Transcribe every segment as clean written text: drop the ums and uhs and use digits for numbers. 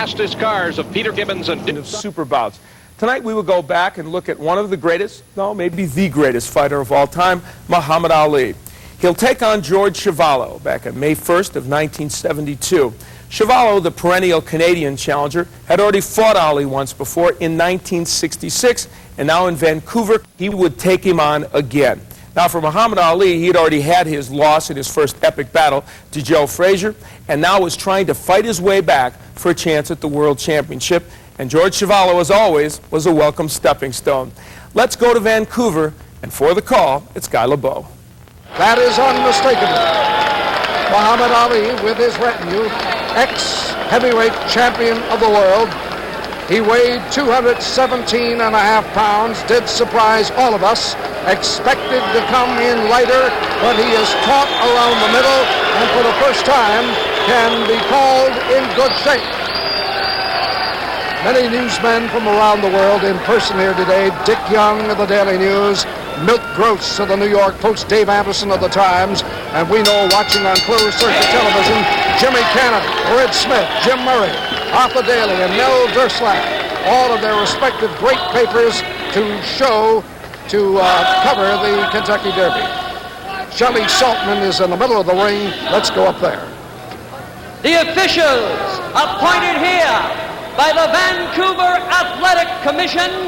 fastest cars of Peter Gibbons and of super bouts. Tonight we will go back and look at one of the greatest, no, maybe the greatest fighter of all time, Muhammad Ali. He'll take on George Chuvalo back on May 1st of 1972. Chuvalo, the perennial Canadian challenger, had already fought Ali once before in 1966, and now in Vancouver he would take him on again. Now for Muhammad Ali, he had already had his loss in his first epic battle to Joe Frazier, and now was trying to fight his way back for a chance at the World Championship. And George Chuvalo, as always, was a welcome stepping stone. Let's go to Vancouver, and for the call, it's Guy Lebeau. That is unmistakable. Muhammad Ali with his retinue, ex-heavyweight champion of the world. He weighed 217 and a half pounds, did surprise all of us, expected to come in lighter, but he is taut around the middle, and for the first time can be called in good shape. Many newsmen from around the world in person here today. Dick Young of the Daily News, Milt Gross of the New York Post, Dave Anderson of the Times, and we know watching on closed circuit television, Jimmy Cannon, Red Smith, Jim Murray, Arthur Daly, and Mel Derslap, all of their respective great papers to cover the Kentucky Derby. Shelley Saltman is in the middle of the ring. Let's go up there. The officials appointed here by the Vancouver Athletic Commission,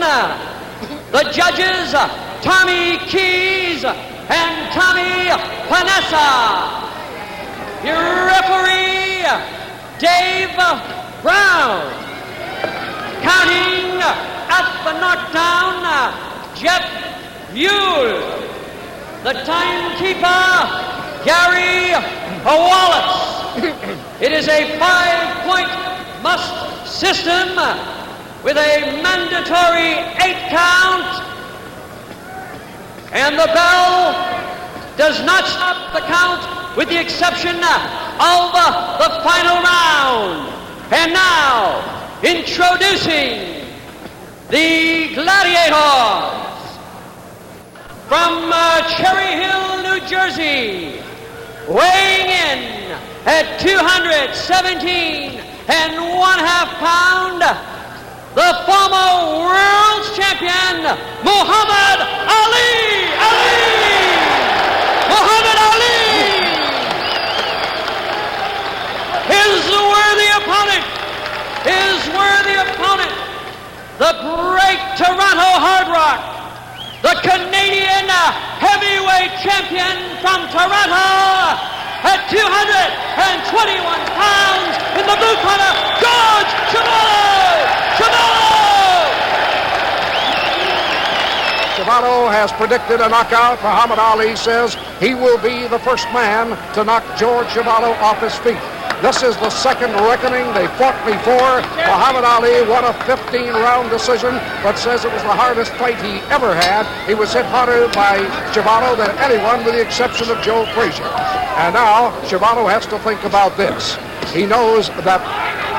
the judges Tommy Keys and Tommy Panessa. Your referee Dave Brown. Counting at the knockdown, Jeff Mule. The timekeeper, Gary Wallace. It is a 5-point must system with a mandatory 8 count, and the bell does not stop the count with the exception of the final round. And now, introducing the gladiators from Cherry Hill, New Jersey, weighing in at 217 and 1/2 pound, the former world champion, Muhammad Ali! Muhammad Ali! His worthy opponent, the great Toronto Hard Rock, the Canadian heavyweight champion from Toronto, at 221 pounds in the blue corner, George Chuvalo! Chuvalo has predicted a knockout. Muhammad Ali says he will be the first man to knock George Chuvalo off his feet. This is the second reckoning. They fought before. Muhammad Ali won a 15-round decision, but says it was the hardest fight he ever had. He was hit harder by Chuvalo than anyone, with the exception of Joe Frazier. And now Chuvalo has to think about this. He knows that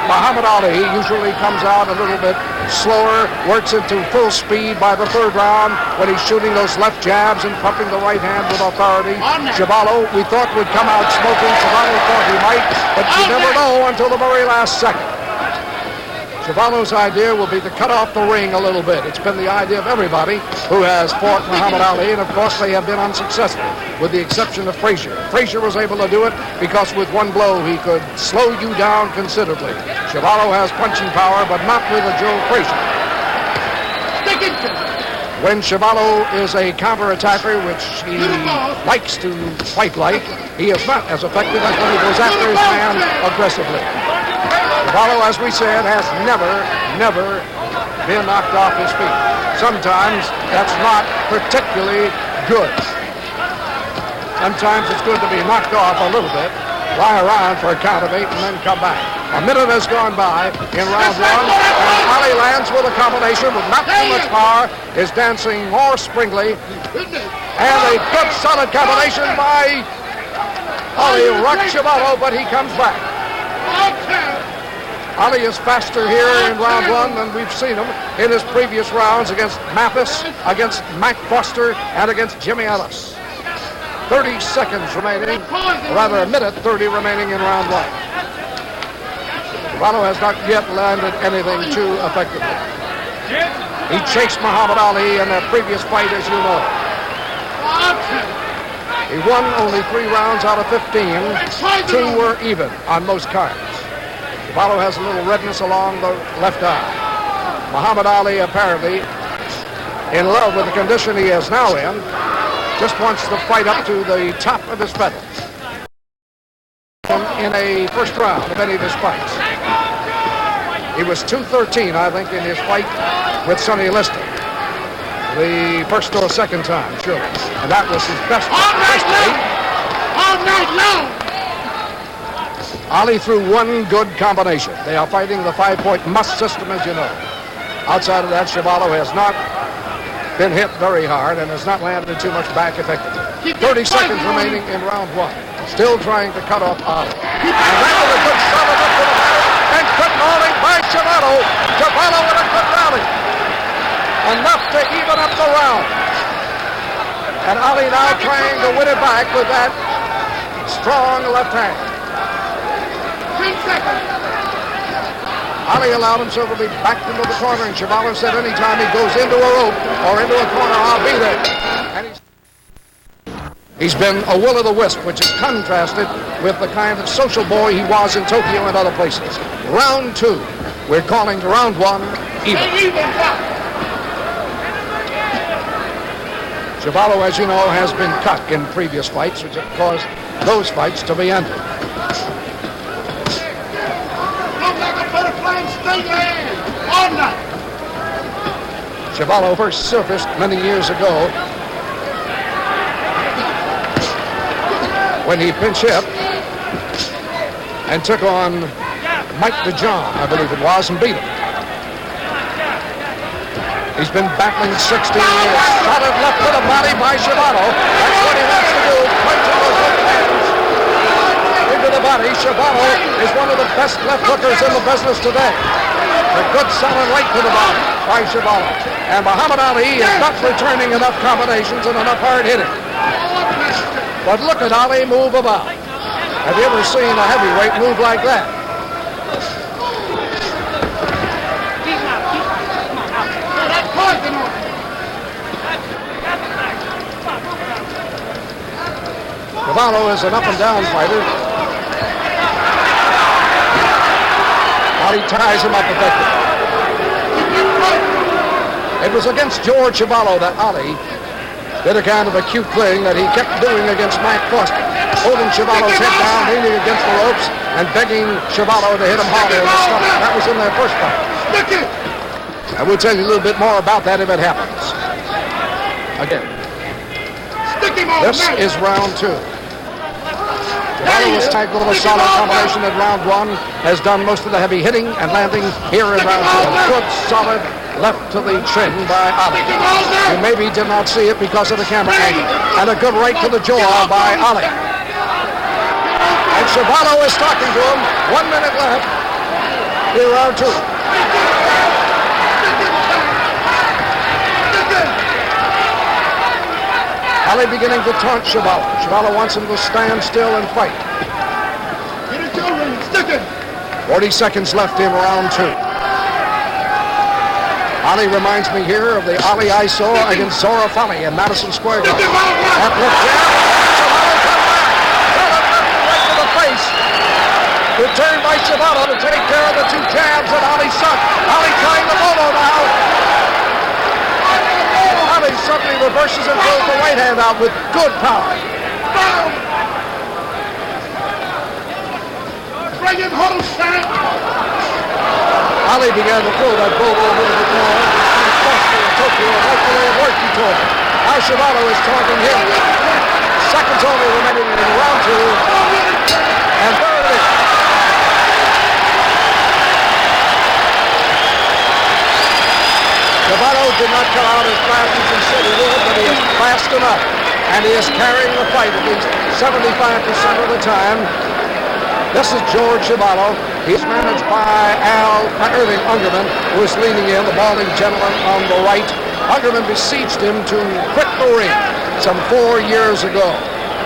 Muhammad Ali usually comes out a little bit slower, works into full speed by the third round when he's shooting those left jabs and pumping the right hand with authority. Chuvalo, we thought, would come out smoking. Chuvalo thought he might, but you never know until the very last second. Chuvalo's idea will be to cut off the ring a little bit. It's been the idea of everybody who has fought Muhammad Ali, and of course they have been unsuccessful, with the exception of Frazier. Frazier was able to do it because with one blow he could slow you down considerably. Chuvalo has punching power, but not with a Joe Frazier. When Chuvalo is a counter-attacker, which he likes to fight like, he is not as effective as when he goes after his man aggressively. Chuvalo, as we said, has never been knocked off his feet. Sometimes that's not particularly good. Sometimes it's good to be knocked off a little bit, lie around for a count of 8, and then come back. A minute has gone by in round 1, and Ali lands with a combination with not too much power, is dancing more springly, and a good solid combination by Ali rocked Chuvalo, but he comes back. Ali is faster here in round 1 than we've seen him in his previous rounds against Mathis, against Mac Foster, and against Jimmy Ellis. 30 seconds remaining, rather a minute 30 remaining in round 1. Chuvalo has not yet landed anything too effectively. He chased Muhammad Ali in their previous fight, as you know. He won only 3 rounds out of 15. 2 were even on most cards. Chuvalo has a little redness along the left eye. Muhammad Ali apparently in love with the condition he is now in, just wants to fight up to the top of his feathers in a first round of any of his fights. He was 2-13, I think, in his fight with Sonny Liston. The first or second time, sure. And that was his best fight. All night long! Ali threw one good combination. They are fighting the 5-point must system, as you know. Outside of that, Chuvalo has not been hit very hard and has not landed too much back effectively. 30 seconds remaining in round 1. Still trying to cut off Ali. And that was a good shot up to the body. And quick rolling by Chuvalo. Chuvalo with a good rally. Enough to even up the round. And Ali now trying to win it back with that strong left hand. 10 seconds. Ali allowed himself to be backed into the corner, and Chuvalo said anytime he goes into a rope or into a corner, I'll be there. And he's been a will-o'-the-wisp, which is contrasted with the kind of social boy he was in Tokyo and other places. Round 2. We're calling round 1 even. Chuvalo, as you know, has been cut in previous fights, which have caused those fights to be ended. Chuvalo first surfaced many years ago when he pinch hit and took on Mike DeJohn, I believe it was, and beat him. He's been battling 16 years. Solid left to the body by Chuvalo. That's what he wants to do. Punch on those hook hands into the body. Chuvalo is one of the best left hookers in the business today. A good solid right to the body by Chuvalo. And Muhammad Ali is not returning enough combinations and enough hard hitting. But look at Ali move about. Have you ever seen a heavyweight move like that? Chuvalo is an up and down fighter. Ali ties him up effectively. It was against George Chuvalo that Ali did a kind of a cute thing that he kept doing against Mike Foster, holding Chuvalo's head down, leaning against the ropes, and begging Chuvalo to hit him harder in the stomach. That was in their first fight. I will tell you a little bit more about that if it happens. Again. This is round 2. Chuvalo was tagged with a solid combination in round 1, has done most of the heavy hitting and landing here in round 2. A good, solid left to the chin by Ali. You maybe did not see it because of the camera angle. And a good right to the jaw by Ali. And Chuvalo is talking to him. 1 minute left in round 2. Ali beginning to taunt Chuvalo. Chuvalo wants him to stand still and fight. 40 seconds left in round 2. Ali reminds me here of the Ali I saw against Zora Fali in Madison Square Garden. That left jab. Chuvalo comes back. Right to the face. Returned by Chuvalo to take care of the 2 jabs that Ali sucked. Ali trying the bolo now. Ali suddenly reverses and throws the right hand out with good power. Ali began to throw that bolo a little bit more. Tokyo, and like the way it worked, he told him. Now Chuvalo is taunting him. Seconds only remaining in round 2. And there it is. Chuvalo did not come out as fast as he said he would, but he is fast enough. And he is carrying the fight at least 75% of the time. This is George Chuvalo. He's managed by Irving Ungerman, who is leaning in, the balding gentleman on the right. Ungerman besieged him to quit the ring some 4 years ago.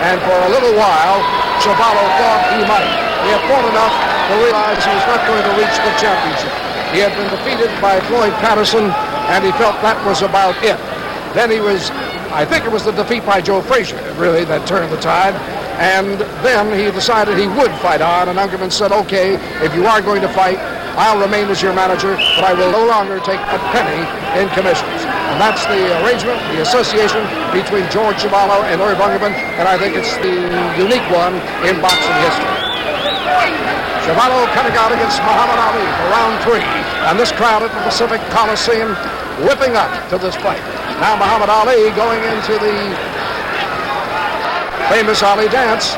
And for a little while, Chuvalo thought he might. He had fought enough to realize he was not going to reach the championship. He had been defeated by Floyd Patterson, and he felt that was about it. Then I think it was the defeat by Joe Frazier, really, that turned the tide. And then he decided he would fight on, and Ungerman said, okay, if you are going to fight, I'll remain as your manager, but I will no longer take a penny in commissions. And that's the arrangement, the association between George Chuvalo and Irv Ungerman, and I think it's the unique one in boxing history. Chuvalo coming out against Muhammad Ali for round 3, and this crowd at the Pacific Coliseum whipping up to this fight. Now Muhammad Ali going into the famous Ali dance,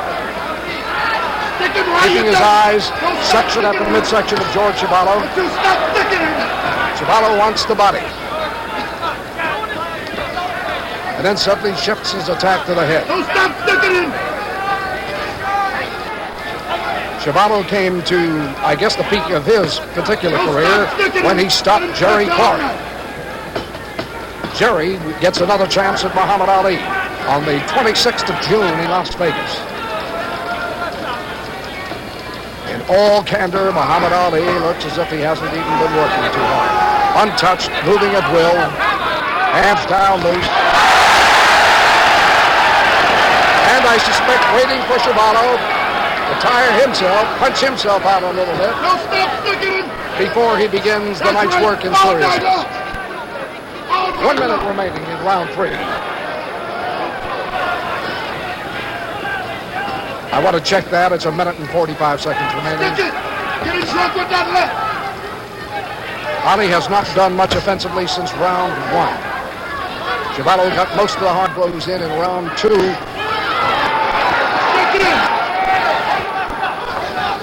keeping his eyes section at the midsection of George Chuvalo. Chuvalo wants the body. And then suddenly shifts his attack to the head. Don't stop sticking in. Chuvalo came to, I guess, the peak of his particular career when he stopped Jerry Clark. Jerry gets another chance at Muhammad Ali on the 26th of June in Las Vegas. In all candor, Muhammad Ali looks as if he hasn't even been working too hard. Untouched, moving at will, hands down loose. And I suspect waiting for Chuvalo to tire himself, punch himself out a little bit before he begins the night's work in seriousness. 1 minute remaining in round 3. I want to check that. It's 1 minute and 45 seconds remaining. Get it drunk with that left. Ali has not done much offensively since round 1. Chuvalo got most of the hard blows in round 2.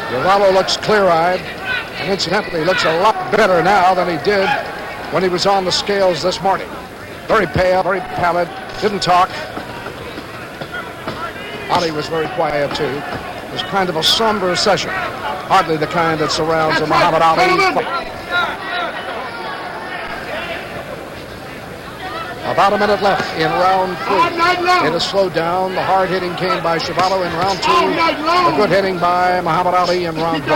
Chuvalo looks clear-eyed, and incidentally looks a lot better now than he did when he was on the scales this morning. Very pale, very pallid, didn't talk. Ali was very quiet too. It was kind of a somber session, hardly the kind that surrounds a Muhammad Ali fight. About a minute left in round 3. It has slowed down. The hard hitting came by Chuvalo in round 2. The good hitting by Muhammad Ali in round 1.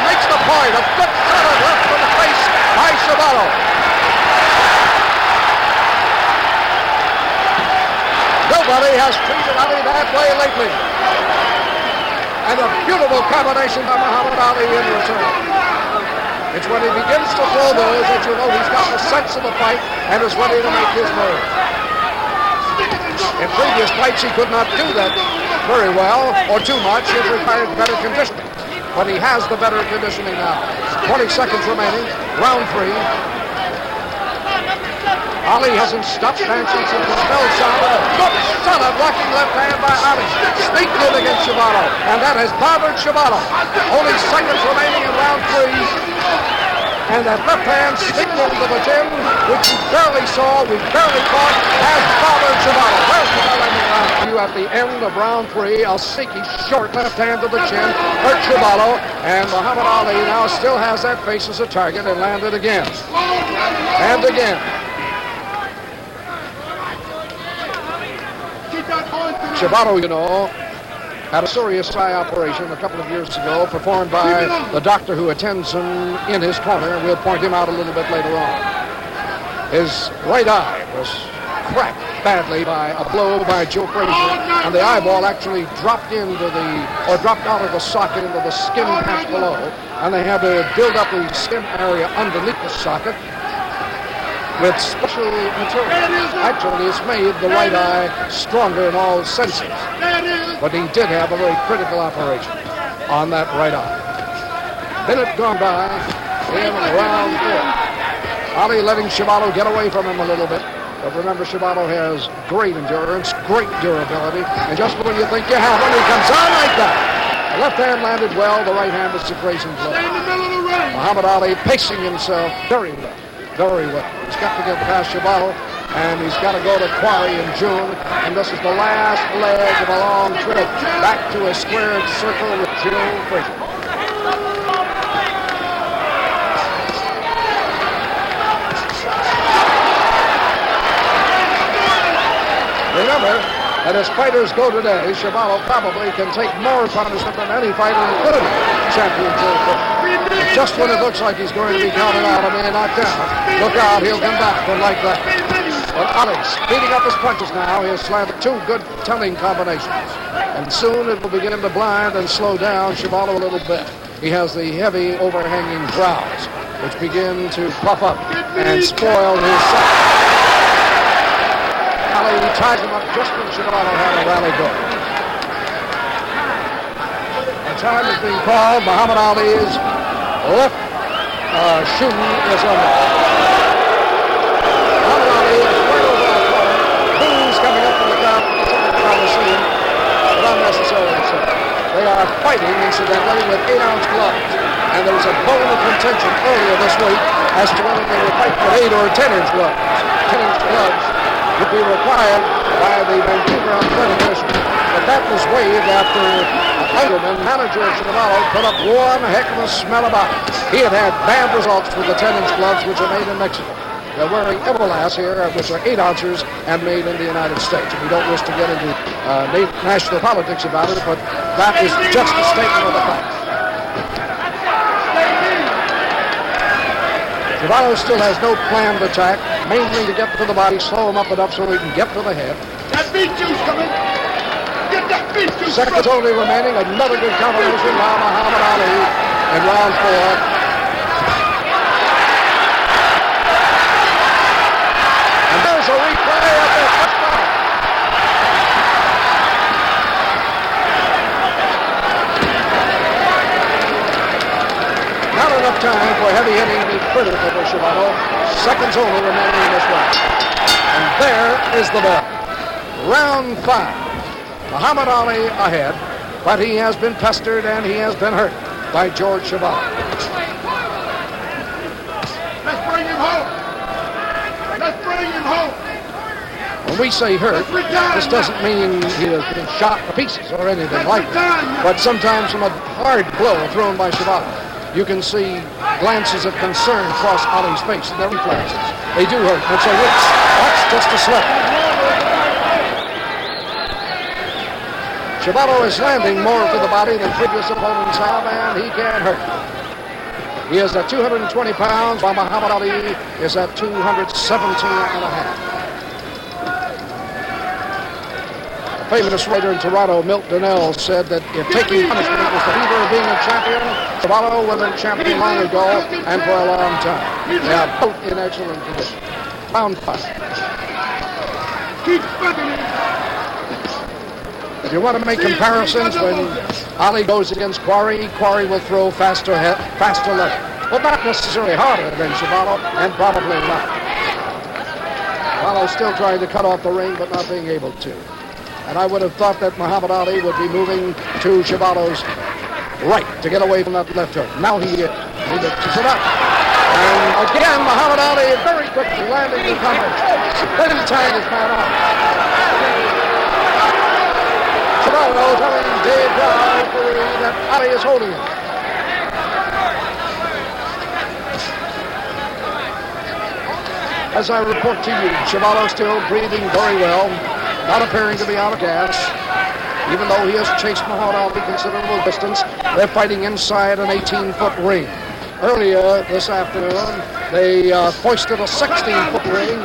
Makes the point. A good solid left to the face by Chuvalo. Nobody has treated Ali that way lately. And a beautiful combination by Muhammad Ali in return. It's when he begins to throw those that you know he's got the sense of the fight and is ready to make his move. In previous fights he could not do that very well or too much. It required better conditioning. But he has the better conditioning now. 20 seconds remaining. Round 3. Ali hasn't stopped dancing since the bell sounded. A good, solid blocking left hand by Ali. Sneak move against Chuvalo. And that has bothered Chuvalo. Only seconds remaining in round 3. And that left hand sneak move to the chin, which we barely saw, we barely caught, has bothered Chuvalo. There's the bell ending round 2 at the end of round 3. A sneaky short left hand to the chin hurt Chuvalo. And Muhammad Ali now still has that face as a target and landed again. And again. Chuvalo, you know, had a serious eye operation a couple of years ago performed by the doctor who attends him in his corner, and we'll point him out a little bit later on. His right eye was cracked badly by a blow by Joe Frazier, and the eyeball actually dropped dropped out of the socket into the skin patch below, and they had to build up the skin area underneath the socket with special material. Actually, it's made the right eye stronger in all senses. But he did have a very critical operation on that right eye. Minute gone by in round 4. Ali letting Chuvalo get away from him a little bit. But remember, Chuvalo has great endurance, great durability. And just when you think you have him, he comes on like that. The left hand landed well. The right hand was the grazing blow. Muhammad Ali pacing himself very well. Very well. He's got to get past Chuvalo, and he's got to go to Quarry in June, and this is the last leg of a long trip back to a squared circle with Joe Frazier. And as fighters go today, Chuvalo probably can take more punishment than any fighter including champion Joe Cook. Just when it looks like he's going to be counted out, knocked out, look out, he'll come back and like that. But Ali speeding up his punches now. He has slanted two good telling combinations. And soon it will begin to blind and slow down Chuvalo a little bit. He has the heavy overhanging brows, which begin to puff up and spoil his sight. Ali ties him up just when Chuvalo had a rally going. The time is being called. Muhammad Ali's left shoe is under. Muhammad Ali is right over the corner. Booze coming up from the crowd. Coliseum, but unnecessarily so. They are fighting, incidentally, with 8-ounce gloves. And there was a bone of contention earlier this week as to whether they would fight with 8 or 10-inch gloves. 10-inch gloves would be required by the Vancouver Athletic Commission. But that was waived after Engelman, manager of Chuvalo, put up one heck of a smell about it. He had had bad results with the 10-inch gloves, which are made in Mexico. They're wearing Everlast here, which are 8-ouncers and made in the United States. And we don't wish to get into national politics about it, but that is just a statement of the fact. Chuvalo still has no planned attack, mainly to get to the body, slow him up enough so he can get to the head. That beef juice coming. Get that beef juice. Seconds only remaining. Another good combination by Muhammad Ali in round 4. And there's a replay of the first round. Not enough time for heavy hitting to be critical for Chuvalo. Seconds only remaining in this round. And there is the bell. Round 5. Muhammad Ali ahead, but he has been pestered and he has been hurt by George Chuvalo. Let's bring him home. Let's bring him home. When we say hurt, this doesn't mean he has been shot to pieces or anything like that. But sometimes from a hard blow thrown by Chuvalo, you can see glances of concern across Ali's face and their reflexes. They do hurt. That's a risk. That's just a slip. Chuvalo is landing more to the body than previous opponents have, and he can hurt. He is at 220 pounds, while Muhammad Ali is at 217 and a half. A famous writer in Toronto, Milt Donnell, said that if taking punishment was the fever of being a champion, Chuvalo would have been champion long ago and for a long time. They are both in excellent condition. Round 5. Keep fighting him. If you want to make comparisons, when Ali goes against Quarry, Quarry will throw faster left. Well, not necessarily harder than Chuvalo, and probably not. Chuvalo's still trying to cut off the ring, but not being able to. And I would have thought that Muhammad Ali would be moving to Chuvalo's right to get away from that left hook. Now he is. He mixes it up. And again, Muhammad Ali very quickly landing the combination. Then he tied his man off. Chuvalo telling Dave Brown that Ali is holding him. As I report to you, Chuvalo still breathing very well, not appearing to be out of gas. Even though he has chased Muhammad Ali considerable distance, they're fighting inside an 18-foot ring. Earlier this afternoon, they hoisted a 16-foot ring.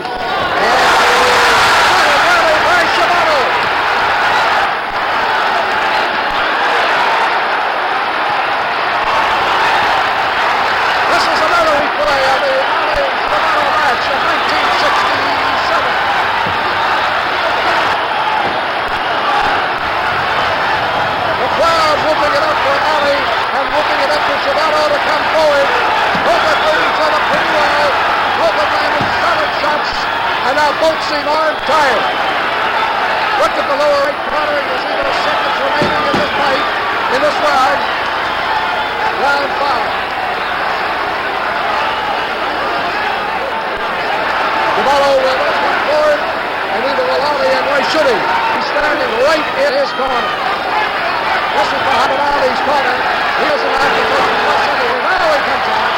Both seem arm tired. Look at the lower right corner. There's even a seconds remaining in this fight, in this round. Round 5. Chuvalo will come forward, and neither will Ali, and why should he? He's standing right in his corner. This is Muhammad Ali's corner. He doesn't have to take much anywhere. Now he comes out.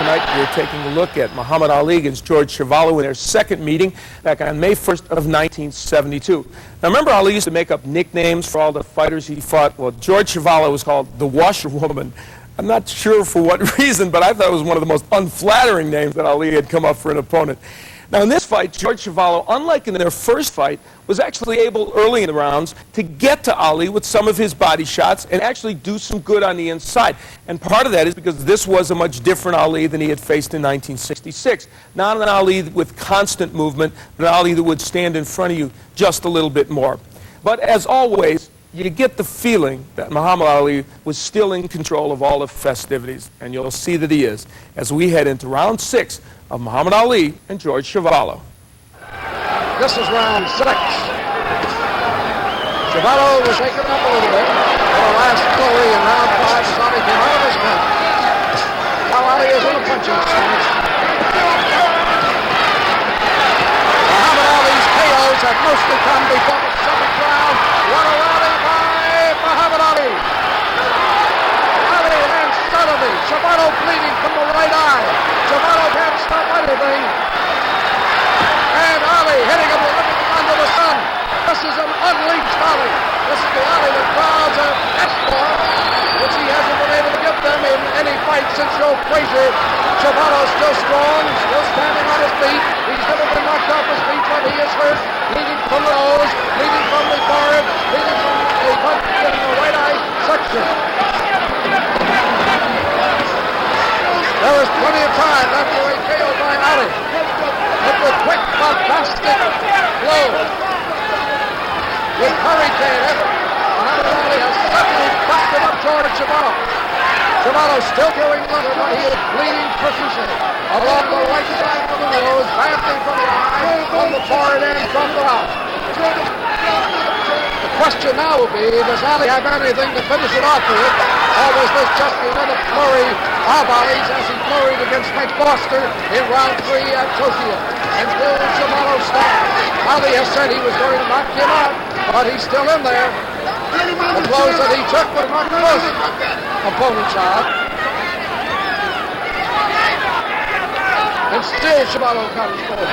Tonight, we're taking a look at Muhammad Ali against George Chuvalo in their second meeting back on May 1st of 1972. Now remember, Ali used to make up nicknames for all the fighters he fought. Well, George Chuvalo was called the Washerwoman. I'm not sure for what reason, but I thought it was one of the most unflattering names that Ali had come up for an opponent. Now in this fight, George Chuvalo, unlike in their first fight, was actually able early in the rounds to get to Ali with some of his body shots and actually do some good on the inside. And part of that is because this was a much different Ali than he had faced in 1966. Not an Ali with constant movement, but an Ali that would stand in front of you just a little bit more. But as always, you get the feeling that Muhammad Ali was still in control of all the festivities, and you'll see that he is as we head into round 6 of Muhammad Ali and George Chuvalo. This is round 6. Chuvalo was shaken up a little bit for the last flurry in round 5 as Ali came out of his pen. Now Ali is in a punching stance. Muhammad Ali's KOs have mostly come before the 7th round. What a rally by Muhammad Ali. Ali lands suddenly. Chuvalo bleeding from the right eye. Chuvalo can't stop anything. And Ali hitting him with everything under the sun. This is an unleashed Ali. This is the Ali that crowds have asked for, which he hasn't been able to give them in any fight since Joe Frazier. Chuvalo still strong, still standing on his feet. He's never been knocked off his feet when he is hurt. Bleeding from the nose, bleeding from the forehead, bleeding from a punch in the right eye section. There is plenty of time left for a KO by Ali. But with quick, bombastic blows, with hurricane effort, Muhammad Ali has suddenly busted up George Chuvalo. Chuvalo still going under, but he is bleeding profusely along the right side of the nose, badly from the eye, from the forehead, and from the mouth. The question now will be, does Ali have anything to finish it off with, or was this just another flurry of Ali's as he flurried against Mike Foster in round 3 at Tokyo? And still Chuvalo stands. Ali has said he was going to knock him out, but he's still in there. The blows that he took were not close opponent's out. And still Chuvalo comes forward.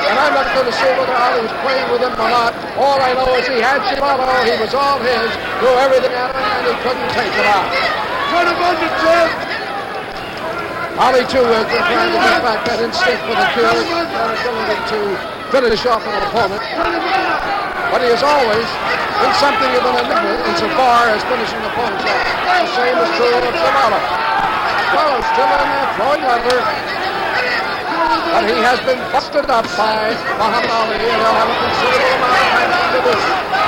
And I'm not going to say whether Ali was playing with him or not. All I know is he had Chuvalo, he was all his, threw everything at him, and he couldn't take it out. Ali, too, has been trying to get back that instinct for the kill, that ability to finish off an opponent. But he has always been something of an enigma insofar as finishing opponents off. The same is true of Chuvalo. Chuvalo's still in there, throwing under. But he has been busted up by Muhammad Ali, and he'll have a considerable amount of time to do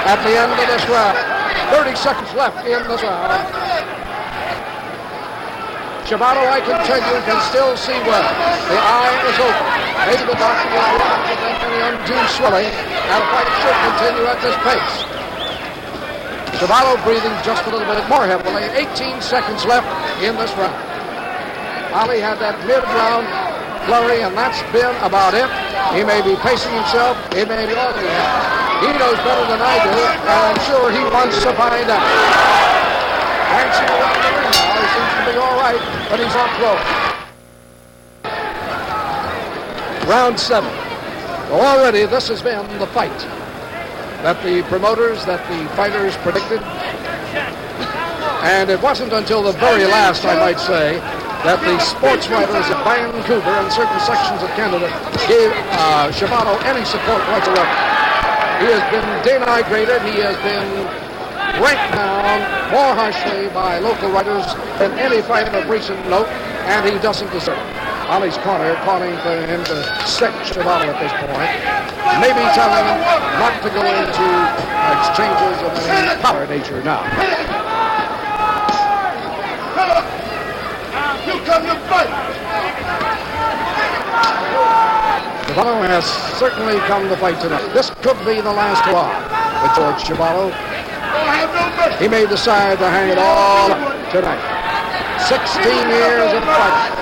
at the end of this round. 30 seconds left in this round. Chuvalo, I can tell you, can still see well. The eye is open. Maybe the doctor will not prevent any undue swelling, and the fight should continue at this pace. Chuvalo breathing just a little bit more heavily. 18 seconds left in this round. Ali had that mid-round flurry, and that's been about it. He may be pacing himself. It may be all he has. He knows better than I do, and I'm sure he wants to find out. Dancing around the ring now. He seems to be all right, but he's on close. Round 7. Well, already this has been the fight that the promoters, that the fighters predicted. And it wasn't until the very last, I might say, that the sports writers of Vancouver and certain sections of Canada gave Chuvalo any support whatsoever. He has been denigrated. He has been ranked down more harshly by local writers than any fighter of recent note, and he doesn't deserve it. Ali's corner calling for him to stick Chuvalo at this point. Maybe telling him not to go into exchanges of any power nature now. You come to fight. Chuvalo has certainly come to fight tonight. This could be the last hurrah with George Chuvalo. He may decide to hang it all tonight. 16 years of fighting.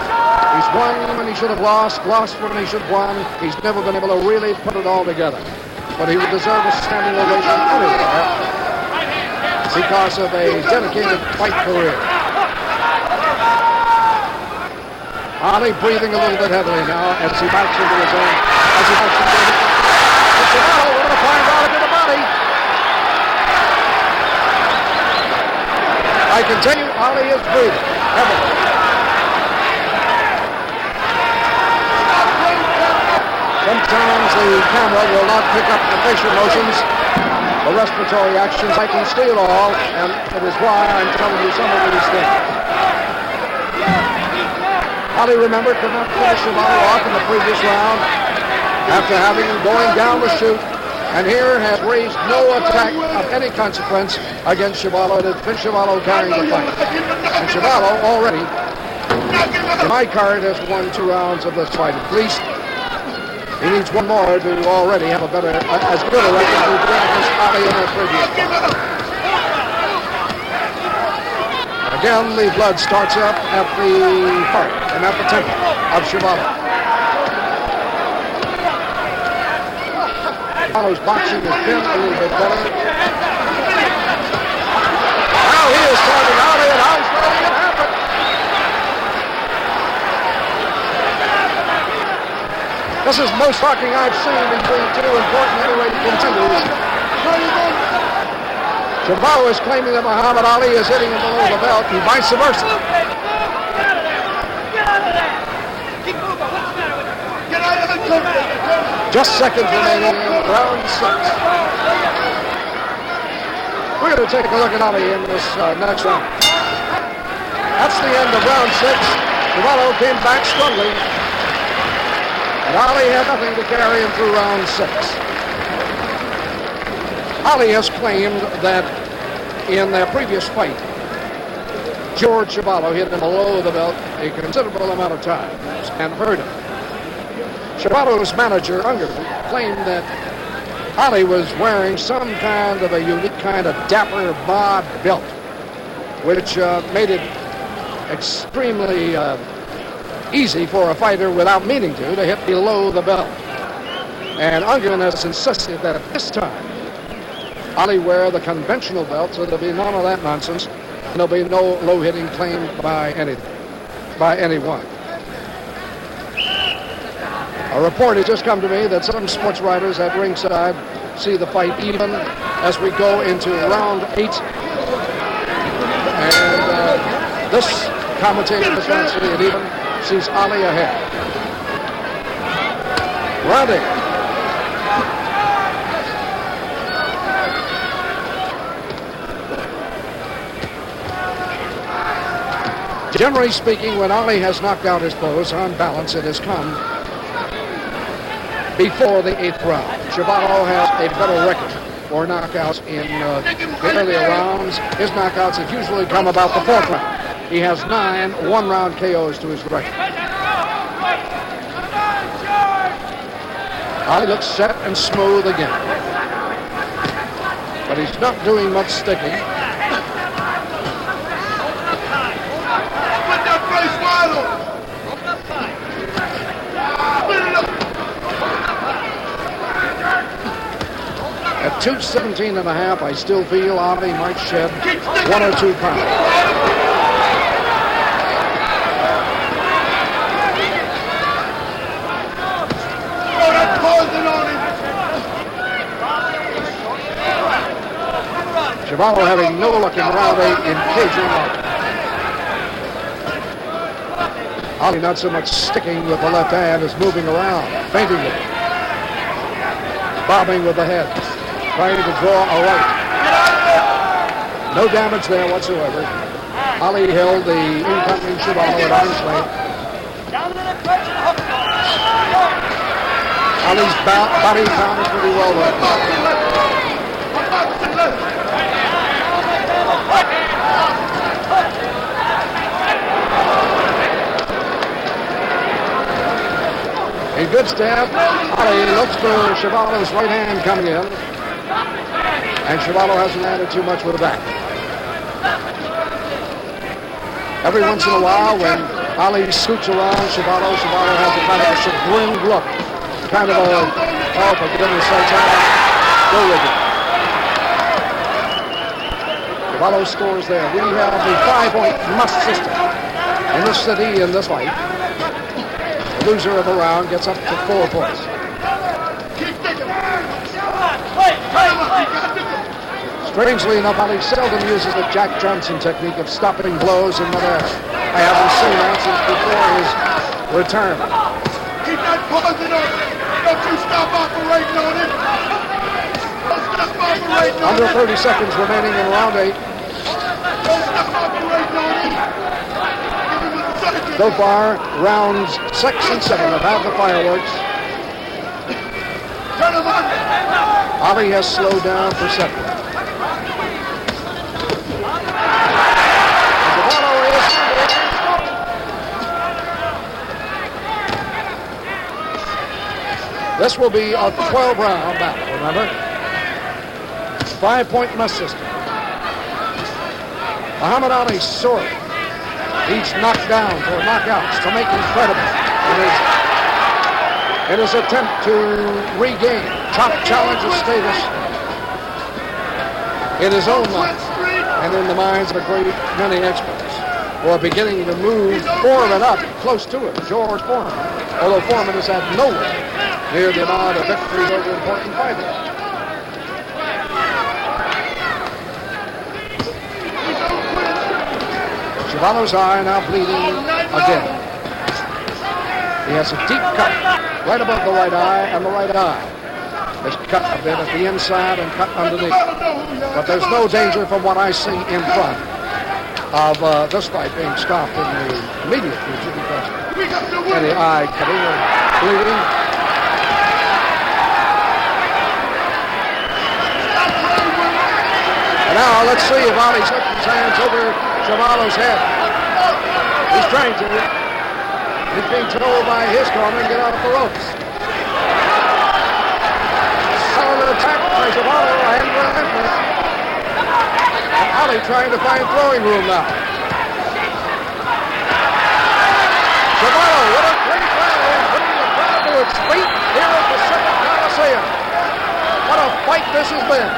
He's won when he should have lost when he should have won. He's never been able to really put it all together. But he would deserve a standing ovation anywhere because of a dedicated fight career. Ali breathing a little bit heavily now as he backs into his own. As he backs into his own. Chuvalo with a flying rolling to the body. I continue. Ali is breathing heavily. Sometimes the camera will not pick up the facial motions, the respiratory actions. I can see it all, and it is why I'm telling you some of these things. Ali, remember, could not finish Chuvalo off in the previous round after having him going down the chute, and here has raised no attack of any consequence against Chuvalo. It has been Chuvalo carrying the fight. And Chuvalo already, in my card, has won 2 rounds of this fight at least. He needs one more to already have a better, as good a record as he did against Ali in the previous fight. Again, the blood starts up at the heart and at the temple of Chuvalo. Chuvalo's boxing has been a little bit better. Now he is starting Ali, and how he's letting it happen. This is most talking I've seen between 2 important heavyweight contenders. Chuvalo is claiming that Muhammad Ali is hitting him below the belt, and vice versa. Just seconds remaining in round 6. We're going to take a look at Ali in this next round. That's the end of round 6. Chuvalo came back strongly, and Ali had nothing to carry him through round 6. Ali has claimed that in their previous fight, George Chuvalo hit him below the belt a considerable amount of times and hurt him. Chuvalo's manager, Unger, claimed that Ali was wearing some kind of a unique kind of dapper bod belt, which made it extremely easy for a fighter without meaning to hit below the belt. And Unger has insisted that at this time, Ali wear the conventional belt, so there'll be none of that nonsense. And there'll be no low-hitting claim by anyone. A report has just come to me that some sports writers at ringside see the fight even as we go into round 8. And this commentator does not see it even, sees Ali ahead. Round 8. Generally speaking, when Ali has knocked out his foes, on balance, it has come before the 8th round. Chuvalo has a better record for knockouts in the earlier rounds. His knockouts have usually come about the 4th round. He has 9 one-round KOs to his record. Ali looks set and smooth again, but he's not doing much sticking. At 217 and a half, I still feel Ali might shed 1 or 2 pounds. Chuvalo having no luck in round 8 in caging Ali. Ali not so much sticking with the left hand as moving around, feinting with it, bobbing with the head, trying to draw a right. No damage there whatsoever. Ali held the incoming Chuvalo at arm's length. Ali's body count is pretty well worked. A good stab. Ali looks for Chuvalo's right hand coming in. And Chuvalo hasn't added too much with the back. Every once in a while, when Ali scoots around Chuvalo has a kind of a chagrined look. Kind of a, oh, for goodness sakes, go with it. Chuvalo scores there. We have the 5-point must system in this city in this fight. loser of the round gets up to 4 points. Keep digging. Strangely enough, Ali seldom uses the Jack Johnson technique of stopping blows in midair. I haven't seen that since before his retirement. Keep that positive. Don't you stop operating on it. Don't stop operating on Under it. 30 seconds remaining in round 8. Don't stop operating on it. Give him a second. So far, rounds 6 and 7 have had the fireworks. Turn him on. Ali has slowed down perceptibly. Chuvalo is This will be a 12-round battle, remember? 5-point mess system. Muhammad Ali soared. Each knockdown for knockouts to make him credible in his attempt to regain top challenger status in his own mind and in the minds of a great many experts who are beginning to move Foreman up close to it, George Foreman, although Foreman has had nowhere near the amount of victories over important fighters. Chuvalo's eye now bleeding again. He has a deep cut right above the right eye, and the right eye is cut a bit at the inside and cut underneath. But there's no danger from what I see in front of this fight being stopped in the immediate future because any eye cutting or bleeding. And now let's see if Ali's hooked his hands over Chuvalo's head. He's trying to. He's being told by his corner to get out of the ropes. Solid attack by Chuvalo and relentless. And Ali trying to find throwing room now. Chuvalo with a great rally and bringing the crowd to its feet here at the Pacific Coliseum. What a fight this has been.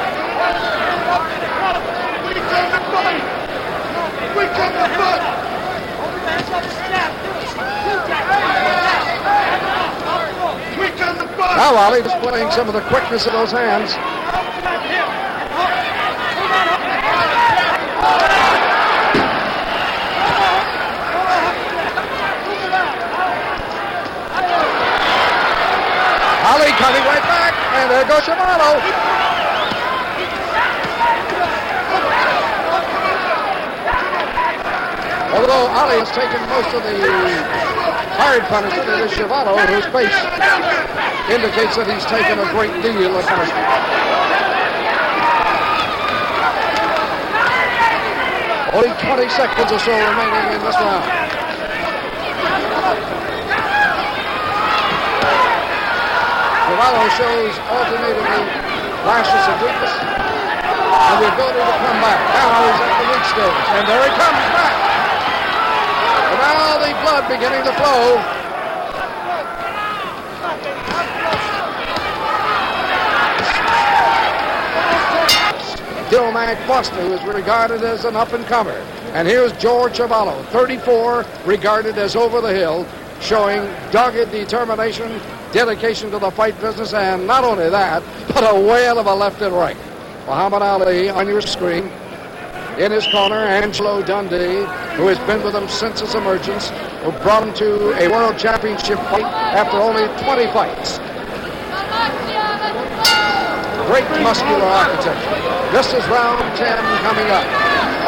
We come to fight. We come to fight. We come to fight. Now Ali displaying some of the quickness of those hands. Ali coming right back, and there goes Chuvalo. Although Ali has taken most of the hard punishment, it is Chuvalo whose face indicates that he's taken a great deal of punishment. Only 20 seconds or so remaining in this round. Chuvalo shows alternatingly flashes of weakness and the ability to come back. Now he's at the weak stage, and there he comes back. And now the blood beginning to flow. Still Mac Foster, who is regarded as an up-and-comer. And here's George Chuvalo, 34, regarded as over the hill, showing dogged determination, dedication to the fight business, and not only that, but a whale of a left and right. Muhammad Ali on your screen. In his corner, Angelo Dundee, who has been with him since his emergence, who brought him to a world championship fight after only 20 fights. Great muscular architecture. This is round 10 coming up.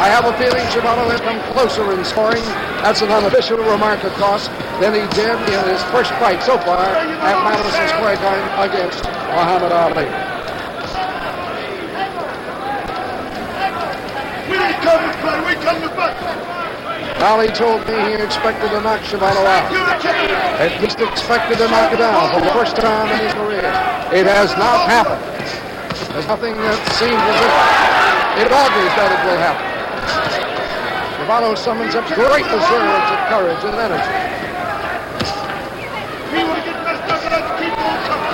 I have a feeling Chuvalo has come closer in scoring. That's an unofficial remark, of course, than he did in his first fight so far at Madison Square Garden against Muhammad Ali. We didn't come to play. We come to fight. Ali told me he expected to knock Chuvalo out. At least expected to knock it down for the first time in his career. It has not happened. There's nothing that seems as if it augurs that it will happen. Chuvalo summons up great reserves of courage and energy. We want to get messed up and let's keep on coming.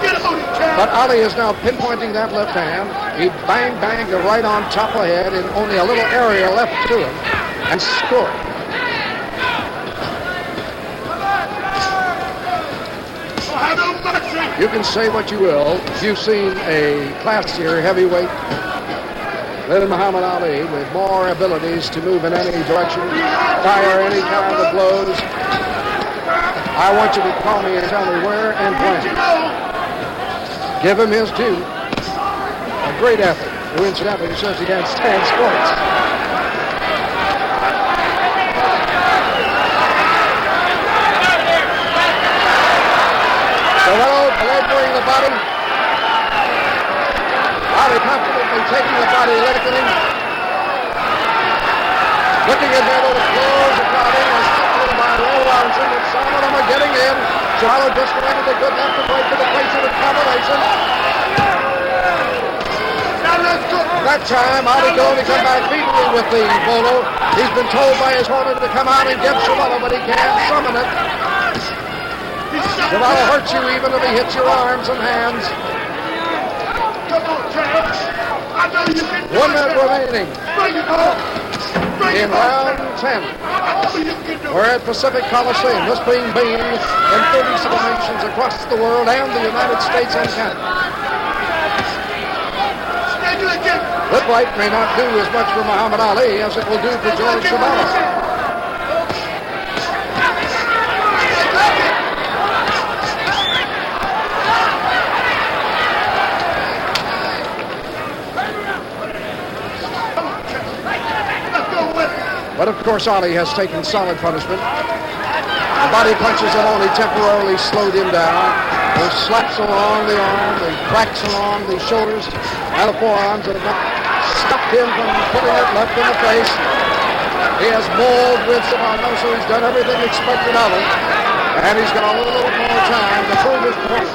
Get out of town. But Ali is now pinpointing that left hand. He banged the right on top of the head and only a little area left to him and scored. You can say what you will. You've seen a classier heavyweight than Muhammad Ali with more abilities to move in any direction, fire any kind of blows. I want you to call me and tell me where and when. Give him his due. A great athlete who incidentally says he can't stand sports. Chuvalo laboring the body. Ali confidently taking the body, lifting. Looking at him with close the crowd in as separated by Roll Robinson, and some of them are getting in. Chuvalo just landed a good left and right to the place of the combination. That time, Ali can only come back feebly with the bolo. He's been told by his opponent to come out and get Chuvalo, but he can't summon it. Chuvalo hurts you even if he hits your arms and hands. Come on, Travis. I know you can do 1 minute remaining Bring it on. Bring in it on. round 10. I know you can do We're at Pacific Coliseum. This being beamed in 37 nations across the world and the United States and Canada. Stand again. The fight may not do as much for Muhammad Ali as it will do for George Chuvalo. But of course, Ali has taken solid punishment. The body punches have only temporarily slowed him down. The slaps along the arm, the cracks along the shoulders and the forearms have not stopped him from putting it left in the face. He has mauled with Chuvalo, so he's done everything expected of him. And he's got a little more time to prove his point.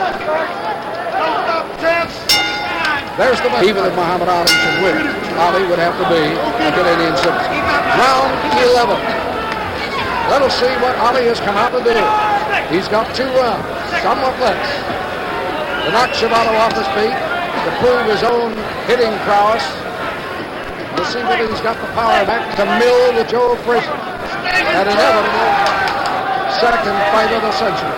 There's the even if Muhammad Ali should win, Ali would have to be a Canadian citizen. Round 11. Let us see what Ali has come out to do. He's got 2 rounds, somewhat less, to knock Chuvalo off his feet, to prove his own hitting prowess. We'll see whether he's got the power back to mill with Joe Frazier. That inevitable second fight of the century.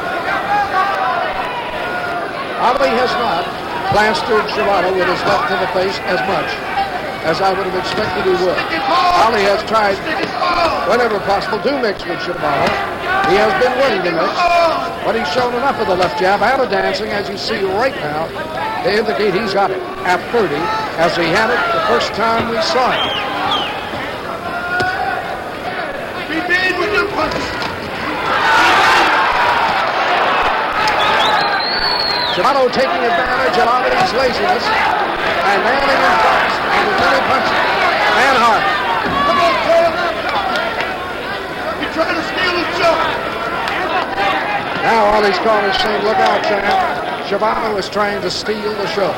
Ali has not plastered Chuvalo with his left to the face as much as I would have expected he would. Ali has tried, whenever possible, to mix with Chuvalo. He has been willing to mix, but he's shown enough of the left jab and of dancing, as you see right now, to indicate he's got it at 30, as he had it the first time we saw him. Be mean with your punches. Chuvalo taking advantage of Ali's laziness and nailing him fast and with many punches and hard. Come on, Taylor. You're trying to steal his show. Now Ali's corners saying, look out, champ. Chuvalo is trying to steal the show.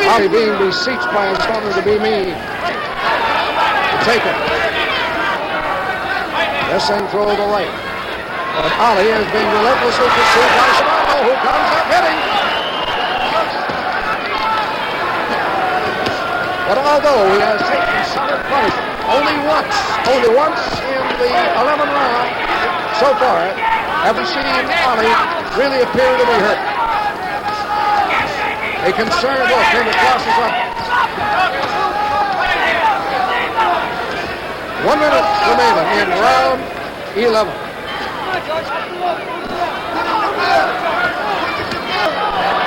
Ali being beseeched by his corner to be mean. To take it. This thing throw the right. But Ali is being relentlessly pursued by Chuvalo, who comes up hitting. But although he has taken solid punishment, only once in the 11th round so far, have we seen Ali really appear to be hurt. A concerned look came across his eye. 1 minute remaining in round 11.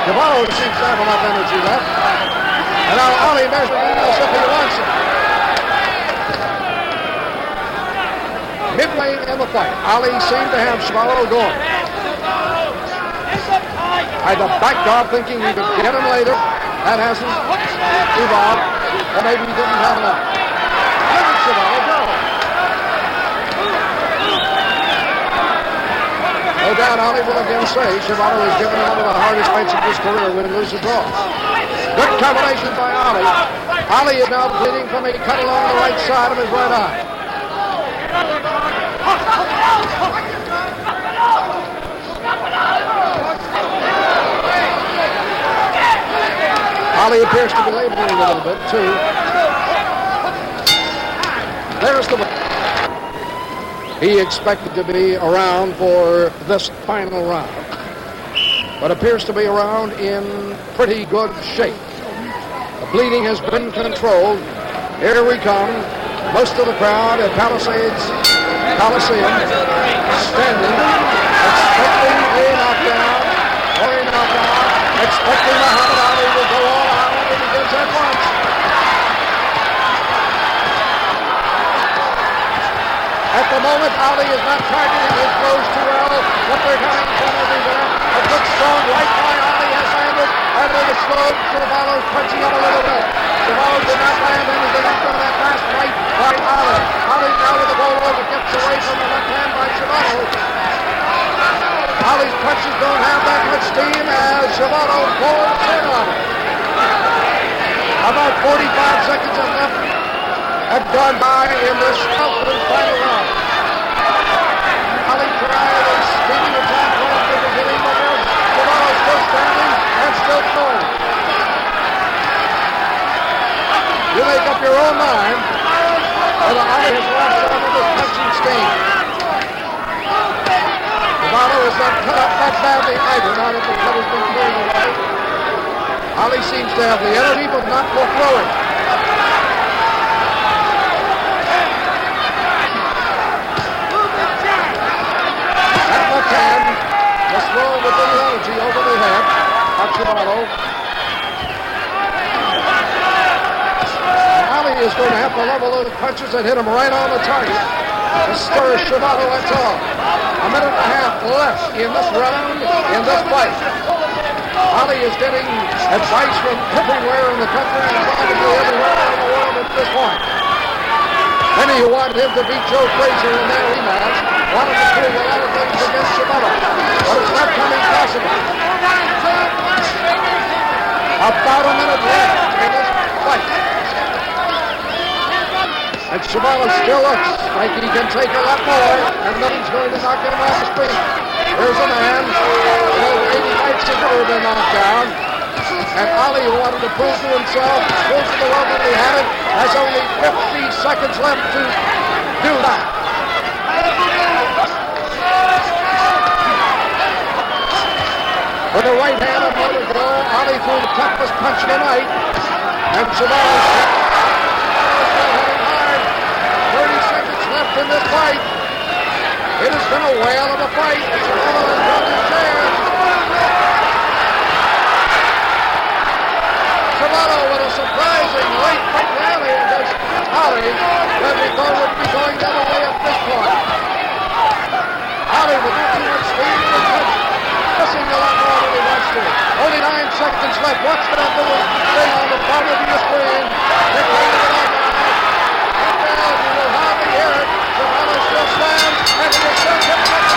Chuvalo seems to have enough energy left. And now Ali measuring as if he wants it. Midway in the fight, Ali seemed to have Chuvalo going. I had the back guard thinking he could get him later. That hasn't evolved. Or maybe he didn't have enough. Look at Chuvalo go. No doubt Ali will again say Chuvalo has given him one of the hardest fights of his career, win, lose, or draw. Good combination by Ali. Ali is now bleeding from a cut along the right side of his right eye. Ali appears to be laboring a little bit, too. There's the... He expected to be around for this final round, but appears to be around in pretty good shape. The bleeding has been controlled. Here we come. Most of the crowd at Palisades Coliseum standing, expecting a knockdown or a knockout, expecting Muhammad Ali to go all out, and he begins at once. At the moment, Ali is not targeting his blows too well, but they're coming from everywhere. A good strong right by Ali has landed, and then the slow Chuvalo's punching up a little bit. Chuvalo did not land anything after that last right by Ali. Ali now with the ball over gets away from the left hand by Chuvalo. Ali's punches don't have that much steam as Chuvalo pulls in on it. About 45 seconds are left. Have gone by in this final round. Ali tried a speedy attack off the beginning, but there's Chuvalo still standing and still throwing. You make up your own mind whether Ali has lost some of his punching steam. Chuvalo is not cut up that badly either now that the blood has been cleared away. Ali seems to have the energy, but not for throwing. Just throw with the energy over the head of Chuvalo. Ali is going to have to level those punches that hit him right on the target to stir Chuvalo, that's all. A minute and a half left in this round, in this fight. Ali is getting advice from everywhere in the country and probably everywhere in the world at this point. Many who wanted him to beat Joe Frazier in their rematch wanted to prove a lot of things against Chuvalo, but it's not coming possible. About a minute left in this fight. And Chuvalo still looks like he can take a lot more, and nothing's going to knock him off his feet. There's a man with over 80 fights has never been knocked down. And Ali, who wanted to prove to himself, prove to the world that he had it, has only 50 seconds left to do that. With the right hand of Motor go, Ali threw the toughest punch of the night. And Chuvalo is hitting hard. 30 seconds left in this fight. It has been a whale of a fight. Chuvalo has got his chance. Chuvalo with a surprising late fight rally against Ali that we thought would be going the other way at this point. Ali with not too much speed in the punch. Missing a lot more than he wants to. Only 9 seconds left. Watch that little thing on the bottom of your screen. They're playing it on now. And you will hardly hear it. Chuvalo still stands, and he is still getting up.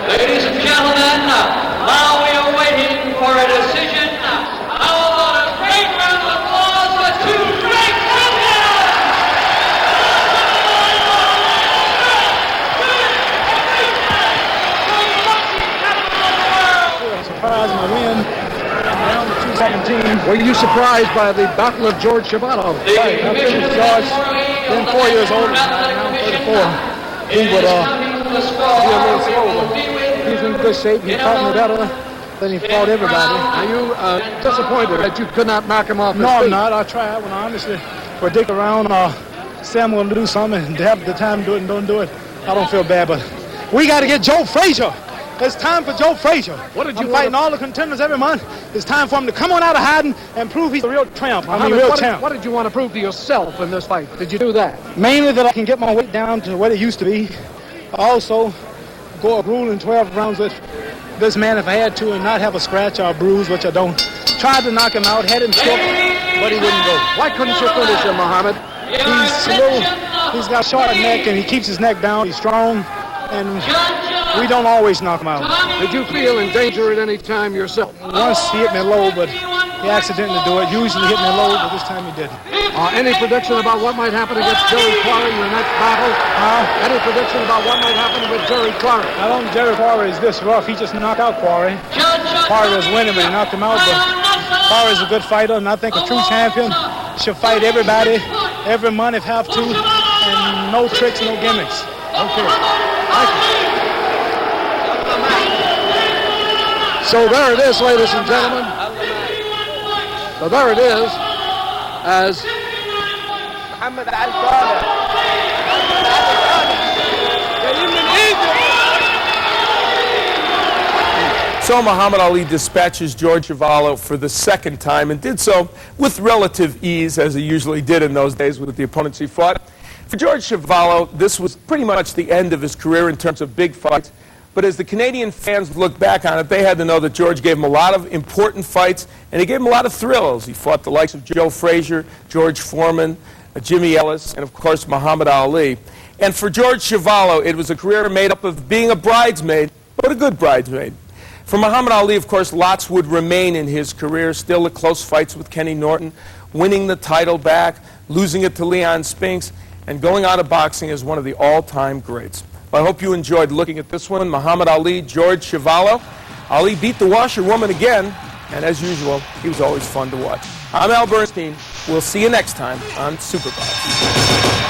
Ladies and gentlemen, now we are waiting for a decision. How about a great round of applause for two great champions? Surprised my win down to 217. Were you surprised by the battle of George Chuvalo? Right, I finished George, been 4 years old, now I'm 34. He would be a little slow, but he's in good shape. He fought me better than he fought everybody. Are you disappointed that you could not knock him off his No, feet? I'm not. I tried when I honestly predict around, say I'm going to do something and to have the time to do it and don't do it. I don't feel bad, but we got to get Joe Frazier. It's time for Joe Frazier. What did you I'm fighting all the contenders every month. It's time for him to come on out of hiding and prove he's a real champ. I mean, real champ. What did you want to prove to yourself in this fight? Did you do that? Mainly that I can get my weight down to what it used to be. Also, go a grueling 12 rounds with this man if I had to and not have a scratch or a bruise, which I don't. Tried to knock him out, had him shook, but he wouldn't go. Why couldn't you finish him, Muhammad? He's got a short neck and he keeps his neck down. He's strong, and we don't always knock him out. Did you feel in danger at any time yourself? Once he hit me low, but he accidentally do it. Usually hit me low, but this time he didn't. Any prediction about what might happen against Jerry Quarry in the next battle? Any prediction about what might happen with Jerry Quarry? I don't think Jerry Quarry is this rough. He just knocked out Quarry. Quarry was winning, but he knocked him out. But Quarry is a good fighter, and I think a true champion should fight everybody, every month if have to, and no tricks, no gimmicks. Okay. Thank you. So there it is, ladies and gentlemen. So there it is, as Muhammad Ali. So Muhammad Ali dispatches George Chuvalo for the second time and did so with relative ease, as he usually did in those days with the opponents he fought. For George Chuvalo, this was pretty much the end of his career in terms of big fights. But as the Canadian fans look back on it, they had to know that George gave him a lot of important fights, and he gave him a lot of thrills. He fought the likes of Joe Frazier, George Foreman, Jimmy Ellis, and of course Muhammad Ali. And for George Chuvalo, it was a career made up of being a bridesmaid, but a good bridesmaid. For Muhammad Ali, of course, lots would remain in his career, still the close fights with Kenny Norton, winning the title back, losing it to Leon Spinks, and going out of boxing as one of the all-time greats. Well, I hope you enjoyed looking at this one. Muhammad Ali, George Chuvalo. Ali beat the washerwoman again, and as usual, he was always fun to watch. I'm Al Bernstein. We'll see you next time on Superbox.